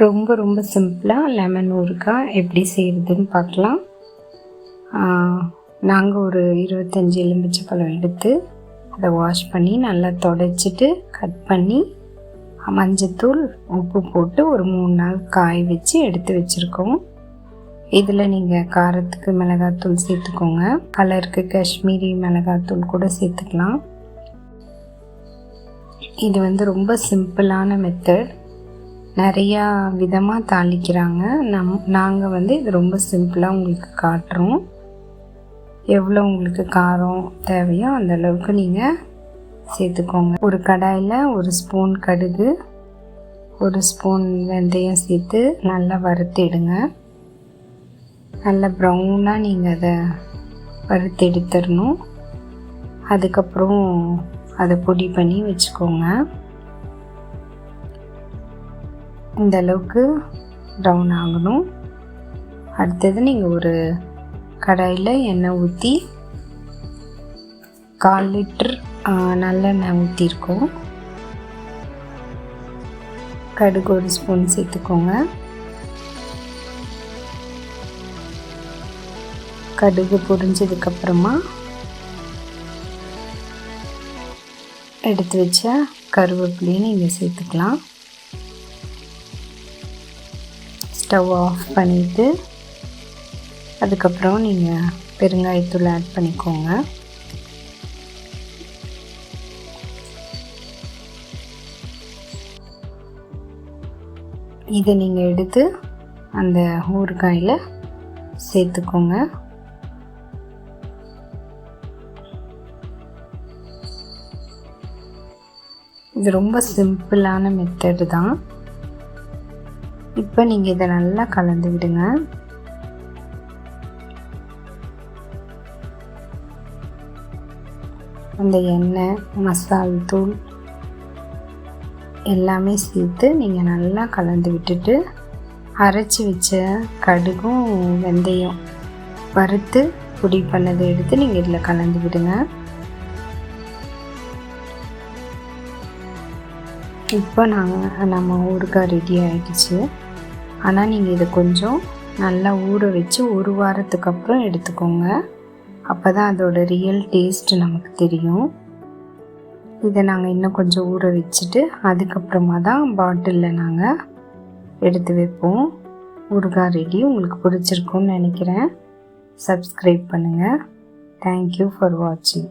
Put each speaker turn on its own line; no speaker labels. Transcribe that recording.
ரொம்ப ரொம்ப சிம்பிளாக லெமன் ஊறுகாய் எப்படி செய்கிறதுன்னு பார்க்கலாம். நாங்கள் ஒரு 25 எலுமிச்சைப்பழம் எடுத்து அதை வாஷ் பண்ணி நல்லா துடைச்சிட்டு கட் பண்ணி மஞ்சத்தூள் உப்பு போட்டு ஒரு 3 நாள் காய வச்சு எடுத்து வச்சுருக்கோம். இதில் நீங்கள் காரத்துக்கு மிளகாத்தூள் சேர்த்துக்கோங்க, கலருக்கு காஷ்மீரி மிளகாத்தூள் கூட சேர்த்துக்கலாம். இது ரொம்ப சிம்பிளான மெத்தட். நிறையா விதமாக தாளிக்கிறாங்க. நாங்கள் இது ரொம்ப சிம்பிளாக உங்களுக்கு காட்டுறோம். எவ்வளோ உங்களுக்கு காரம் தேவையோ அந்த அளவுக்கு நீங்கள் சேர்த்துக்கோங்க. ஒரு கடாயில் 1 ஸ்பூன் கடுகு, 1 ஸ்பூன் வெந்தயம் சேர்த்து நல்லா வறுத்திடுங்க. நல்லா ப்ரௌனாக நீங்கள் அதை வறுத்து எடுத்துடணும். அதுக்கப்புறம் அதை பொடி பண்ணி வச்சுக்கோங்க. இந்த அளவுக்கு ப்ரௌன் ஆகணும். அடுத்தது நீங்கள் ஒரு கடாயில் எண்ணெய் ஊற்றி 1/4 லிட்டர் நல்லெண்ணெய் ஊற்றிருக்கோம். கடுகு 1 ஸ்பூன் சேர்த்துக்கோங்க. கடுகு பொரிஞ்சதுக்கப்புறமா எடுத்து வச்ச கருவேப்பிலையை நீங்கள் சேர்த்துக்கலாம். ஸ்டவ் ஆஃப் பண்ணிவிட்டு அதுக்கப்புறம் நீங்கள் பெருங்காயத்தூள் ஆட் பண்ணிக்கோங்க. இதை நீங்கள் எடுத்து அந்த ஊறுகாயில் சேர்த்துக்கோங்க. இது ரொம்ப சிம்பிளான மெத்தடு தான். இப்போ நீங்கள் இதை நல்லா கலந்து விடுங்க. அந்த எண்ணெய், மசால் தூள் எல்லாமே சேர்த்து நீங்கள் நல்லா கலந்து விட்டுட்டு அரைச்சி வச்ச கடுகும் வெந்தயம் வறுத்து பொடி பண்ணதை எடுத்து நீங்கள் இதில் கலந்து விடுங்க. இப்போ நம்ம ஊறுகாய் ரெடி ஆகிடுச்சு. ஆனால் நீங்கள் இதை கொஞ்சம் நல்லா ஊற வச்சு 1 வாரத்துக்கு அப்புறம் எடுத்துக்கோங்க. அப்போ தான் அதோட ரியல் டேஸ்ட் நமக்கு தெரியும். இதை நாங்கள் இன்னும் கொஞ்சம் ஊற வச்சுட்டு அதுக்கப்புறமா தான் பாட்டிலில் நாங்கள் எடுத்து வைப்போம். ஊறுகாய் ரெடி. உங்களுக்கு பிடிச்சிருக்குன்னு நினைக்கிறேன். சப்ஸ்கிரைப் பண்ணுங்கள். தேங்க்யூ ஃபார் வாட்சிங்.